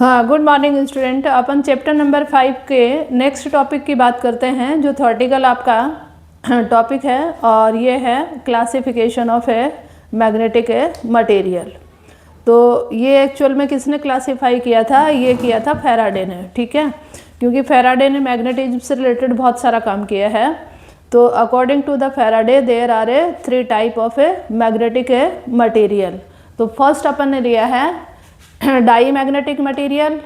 हाँ, good morning student. अपन chapter number 5 के next topic की बात करते हैं, जो थ्योरेटिकल आपका टॉपिक है, और ये है classification of a magnetic material. तो ये एक्चुअल में किसने क्लासीफाई किया था? ये किया था फैराडे ने, ठीक है, क्योंकि फैराडे ने मैग्नेटिज्म से रिलेटेड बहुत सारा काम किया है। तो according to the Faraday there are a 3 type of a magnetic material. तो फर्स्ट अपन ने लिया है डाई मैग्नेटिक मटेरियल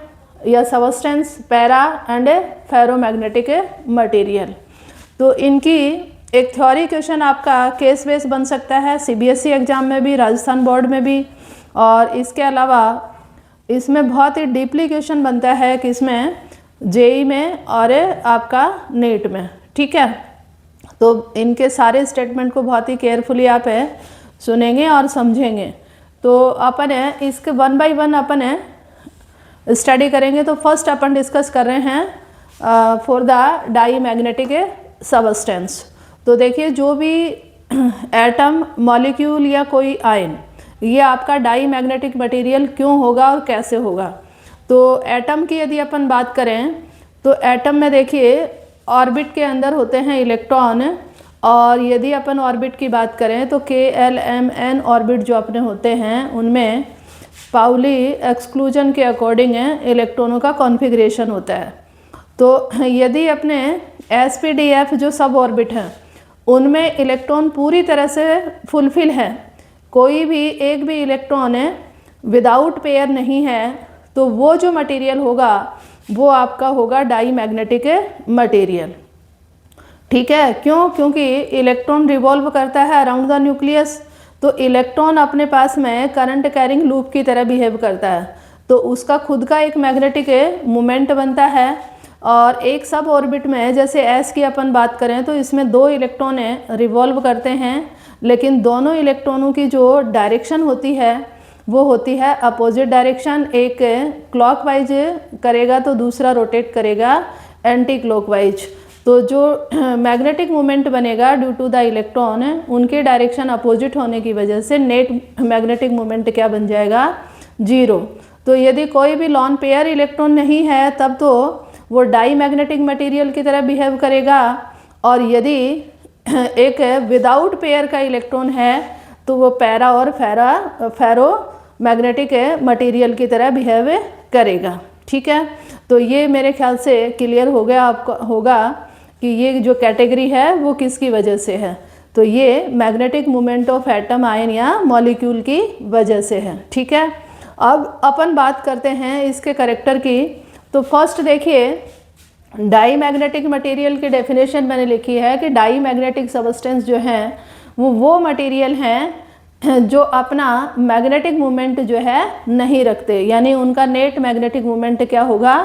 या substance, para and ferromagnetic material. तो इनकी एक थ्योरी क्वेश्चन आपका केस बेस बन सकता है सीबीएसई एग्जाम में भी, राजस्थान बोर्ड में भी, और इसके अलावा इसमें बहुत ही डीपली क्वेश्चन बनता है कि इसमें जेई में और आपका नीट में, ठीक है। तो इनके सारे स्टेटमेंट को बहुत ही केयरफुली आप सुनेंगे और समझेंगे। तो अपन इसके 1 बाय 1 अपन स्टडी करेंगे। तो फर्स्ट अपन डिस्कस कर रहे हैं for the diamagnetic substance. तो देखिए, जो भी एटम, मॉलिक्यूल या कोई आयन, ये आपका डाई मैग्नेटिक मटेरियल क्यों होगा और कैसे होगा। तो एटम की यदि अपन बात करें तो एटम में देखिए ऑर्बिट के अंदर होते हैं इलेक्ट्रॉन, और यदि अपन ऑर्बिट की बात करें तो KLMN ऑर्बिट जो अपने होते हैं उनमें पाउली एक्सक्लूजन के अकॉर्डिंग इलेक्ट्रॉनों का कॉन्फ़िगरेशन होता है। तो यदि अपने SPDF जो सब ऑर्बिट हैं उनमें इलेक्ट्रॉन पूरी तरह से फुलफिल है, कोई भी एक भी इलेक्ट्रॉन विदाउट पेयर नहीं है, तो वो जो मटेरियल होगा वो आपका होगा डाई मैग्नेटिक मटेरियल, ठीक है। क्यों? क्योंकि इलेक्ट्रॉन रिवॉल्व करता है अराउंड द न्यूक्लियस, तो इलेक्ट्रॉन अपने पास में करंट कैरिंग लूप की तरह बिहेव करता है, तो उसका खुद का एक मैग्नेटिक मोमेंट बनता है। और एक सब ऑर्बिट में जैसे S की अपन बात करें तो इसमें 2 इलेक्ट्रॉन रिवॉल्व करते हैं, लेकिन दोनों इलेक्ट्रॉनों की जो डायरेक्शन होती है वो होती है अपोजिट डायरेक्शन। एक क्लॉकवाइज करेगा तो दूसरा रोटेट करेगा एंटी क्लॉकवाइज। तो जो मैग्नेटिक मोमेंट बनेगा ड्यू टू द इलेक्ट्रॉन, उनके डायरेक्शन अपोजिट होने की वजह से नेट मैग्नेटिक मोमेंट क्या बन जाएगा? 0। तो यदि कोई भी लॉन पेयर इलेक्ट्रॉन नहीं है तब तो वो डाई मैग्नेटिक मटेरियल की तरह बिहेव करेगा, और यदि एक विदाउट पेयर का इलेक्ट्रॉन है तो वो पैरा और फेरो मैग्नेटिक मटेरियल की तरह बिहेव करेगा, ठीक है। तो ये मेरे ख्याल से क्लियर हो गया आपको होगा कि ये जो कैटेगरी है वो किसकी वजह से है। तो ये magnetic moment of atom, ion या मॉलिक्यूल की वजह से है, ठीक है। अब अपन बात करते हैं इसके कैरेक्टर की। तो फर्स्ट देखिए, डाई मैग्नेटिक मटेरियल की डेफिनेशन मैंने लिखी है कि डाई मैग्नेटिक सबस्टेंस जो है वो मटेरियल हैं जो अपना मैग्नेटिक मोमेंट जो है नहीं रखते, यानी उनका नेट मैग्नेटिक मोमेंट क्या होगा?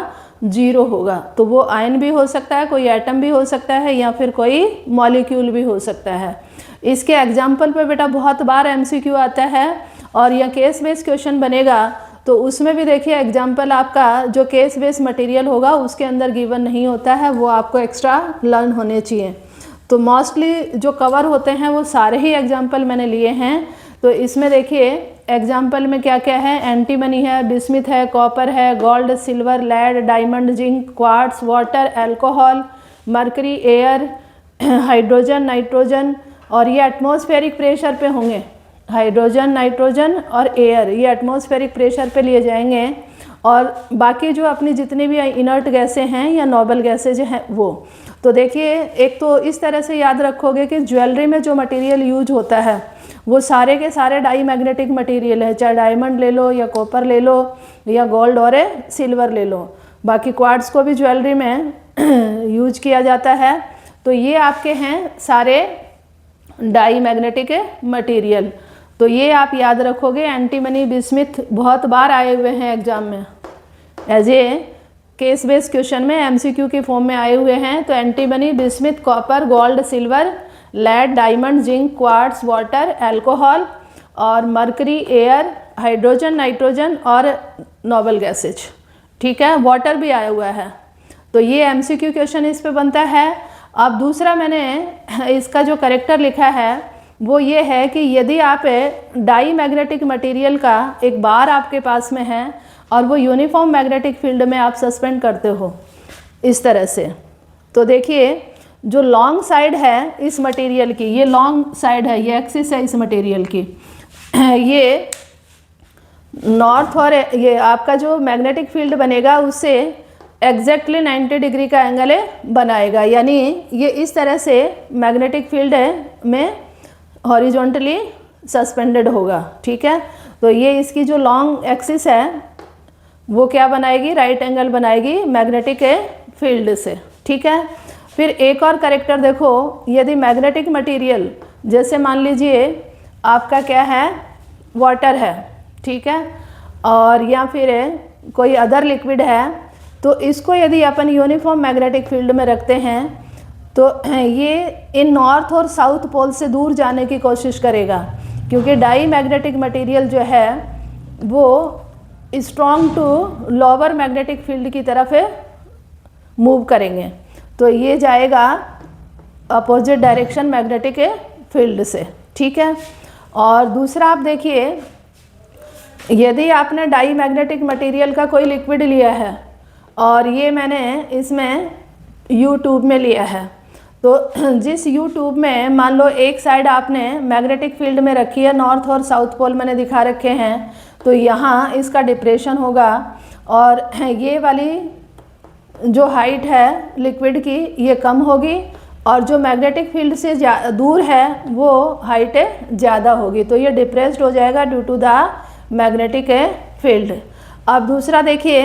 0 होगा। तो वो आयन भी हो सकता है, कोई एटम भी हो सकता है, या फिर कोई मॉलिक्यूल भी हो सकता है। इसके एग्जाम्पल पे बेटा बहुत बार MCQ आता है, और यह केस बेस्ड क्वेश्चन बनेगा तो उसमें भी देखिए एग्जाम्पल आपका जो केस बेस्ड मटेरियल होगा उसके अंदर गिवन नहीं होता है, वो आपको एक्स्ट्रा लर्न होने चाहिए। तो मोस्टली जो कवर होते हैं वो सारे ही एग्जाम्पल मैंने लिए हैं। तो इसमें देखिए एग्जाम्पल में क्या क्या है? एंटीमनी है, बिस्मिथ है, कॉपर है, gold, silver, lead, diamond, zinc, quartz, water, alcohol, mercury, air, hydrogen, nitrogen, और ये एटमॉस्फेरिक प्रेशर पे होंगे। हाइड्रोजन, नाइट्रोजन और एयर ये एटमॉस्फेरिक प्रेशर पे लिए जाएंगे, और बाकी जो अपनी जितनी भी इनर्ट गैसें हैं या नोबल गैसेज हैं वो। तो देखिए, एक तो इस तरह से याद रखोगे कि ज्वेलरी में जो मटेरियल यूज होता है वो सारे के सारे डाई मैग्नेटिक मटेरियल है, चाहे डायमंड ले लो या कॉपर ले लो या गोल्ड और सिल्वर ले लो। बाकी क्वार्ट्स को भी ज्वेलरी में यूज किया जाता है। तो ये आपके हैं सारे डाई मैग्नेटिक मटेरियल। तो ये आप याद रखोगे। एंटीमनी, बिस्मिथ बहुत बार आए हुए हैं एग्जाम में, as a case based question में MCQ के फॉर्म में आए हुए हैं। तो antimony, bismuth, copper, gold, silver, lead, diamond, zinc, quartz, water, alcohol, और मरकरी, एयर, हाइड्रोजन, नाइट्रोजन और नोबल गैसेज, ठीक है। वाटर भी आया हुआ है। तो ये MCQ क्वेश्चन इस पे बनता है। अब दूसरा मैंने इसका जो कैरेक्टर लिखा है वो ये है कि यदि आप डाई मैग्नेटिक मटेरियल का एक बार आपके पास में है और वो यूनिफॉर्म मैग्नेटिक फील्ड में आप सस्पेंड करते हो इस तरह से, तो देखिए जो लॉन्ग साइड है इस मटेरियल की, ये लॉन्ग साइड है, ये एक्सिस है इस मटेरियल की, ये नॉर्थ और ये आपका जो मैग्नेटिक फील्ड बनेगा उससे एग्जैक्टली 90 डिग्री का एंगल बनाएगा, यानी ये इस तरह से मैग्नेटिक फील्ड में हॉरिजॉन्टली सस्पेंडेड होगा। ठीक है, तो ये इसकी जो लॉन्ग एक्सिस है वो क्या बनाएगी, राइट एंगल बनाएगी मैग्नेटिक फील्ड से। ठीक है, फिर एक और कैरेक्टर देखो, यदि मैग्नेटिक मटेरियल जैसे मान लीजिए आपका क्या है, वाटर है, ठीक है, और या फिर कोई अदर लिक्विड है, तो इसको यदि अपन यूनिफॉर्म मैग्नेटिक फील्ड में रखते हैं तो ये इन नॉर्थ और साउथ पोल से दूर जाने की कोशिश करेगा, क्योंकि डाई मैग्नेटिक मटेरियल जो है वो strong to lower magnetic field की तरफ मूव करेंगे, तो ये जाएगा अपोजिट डायरेक्शन मैग्नेटिक फील्ड से। ठीक है, और दूसरा आप देखिए, यदि आपने डाई मैग्नेटिक मटेरियल का कोई लिक्विड लिया है और ये मैंने इसमें यू ट्यूब में लिया है, तो जिस यू ट्यूब में मान लो एक साइड आपने मैग्नेटिक फील्ड में रखी है, नॉर्थ और साउथ पोल मैंने दिखा रखे हैं, तो यहाँ इसका डिप्रेशन होगा और ये वाली जो हाइट है लिक्विड की ये कम होगी और जो मैग्नेटिक फील्ड से दूर है वो हाइट ज़्यादा होगी, तो ये डिप्रेस्ड हो जाएगा due to the magnetic field. अब दूसरा देखिए,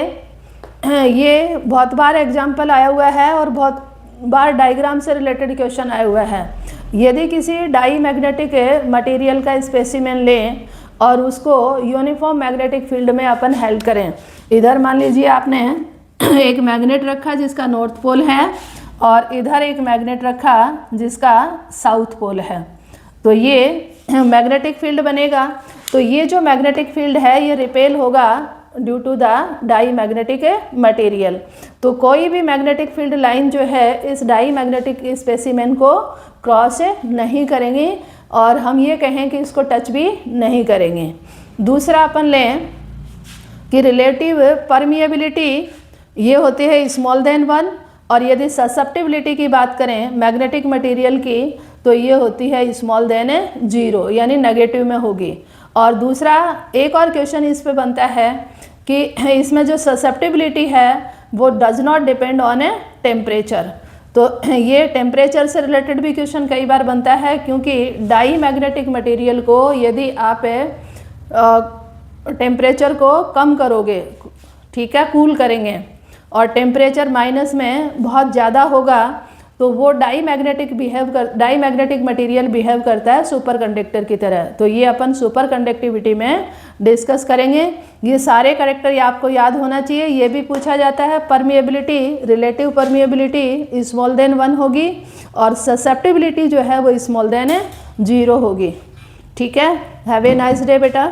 ये बहुत बार एग्जाम्पल आया हुआ है और बहुत बार डायग्राम से रिलेटेड क्वेश्चन आया हुआ है। यदि किसी डाई मैग्नेटिक मटेरियल का स्पेसिमेन लें और उसको यूनिफॉर्म मैग्नेटिक फील्ड में अपन हेल्ड करें, इधर मान लीजिए आपने एक मैग्नेट रखा जिसका नॉर्थ पोल है और इधर एक मैग्नेट रखा जिसका साउथ पोल है, तो ये मैग्नेटिक फील्ड बनेगा। तो ये जो मैग्नेटिक फील्ड है ये रिपेल होगा due to the diamagnetic material. तो कोई भी मैग्नेटिक फील्ड लाइन जो है इस डाई मैग्नेटिक स्पेसिमेन को क्रॉस नहीं करेंगे और हम ये कहें कि इसको टच भी नहीं करेंगे। दूसरा अपन लें कि रिलेटिव परमिएबिलिटी ये होती है स्मॉल देन 1, और यदि ससेप्टिबिलिटी की बात करें मैग्नेटिक मटेरियल की तो ये होती है स्मॉल देन 0, यानी नेगेटिव में होगी। और दूसरा एक और क्वेश्चन इस पे बनता है कि इसमें जो ससेप्टिबिलिटी है वो does not depend on a temperature, तो ये टेम्परेचर से रिलेटेड भी क्वेश्चन कई बार बनता है, क्योंकि डाई मैग्नेटिक मटेरियल को यदि आप टेम्परेचर को कम करोगे, ठीक है, कूल करेंगे और टेम्परेचर माइनस में बहुत ज़्यादा होगा तो वो डाई मैग्नेटिक मटेरियल बिहेव करता है सुपर कंडक्टर की तरह। तो ये अपन सुपर कंडक्टिविटी में डिस्कस करेंगे। ये सारे कैरेक्टर ये आपको याद होना चाहिए। ये भी पूछा जाता है, permeability, relative permeability small than 1 होगी और ससेप्टिबिलिटी जो है वो स्मॉल देन 0 होगी। ठीक है, हैव ए नाइस डे बेटा।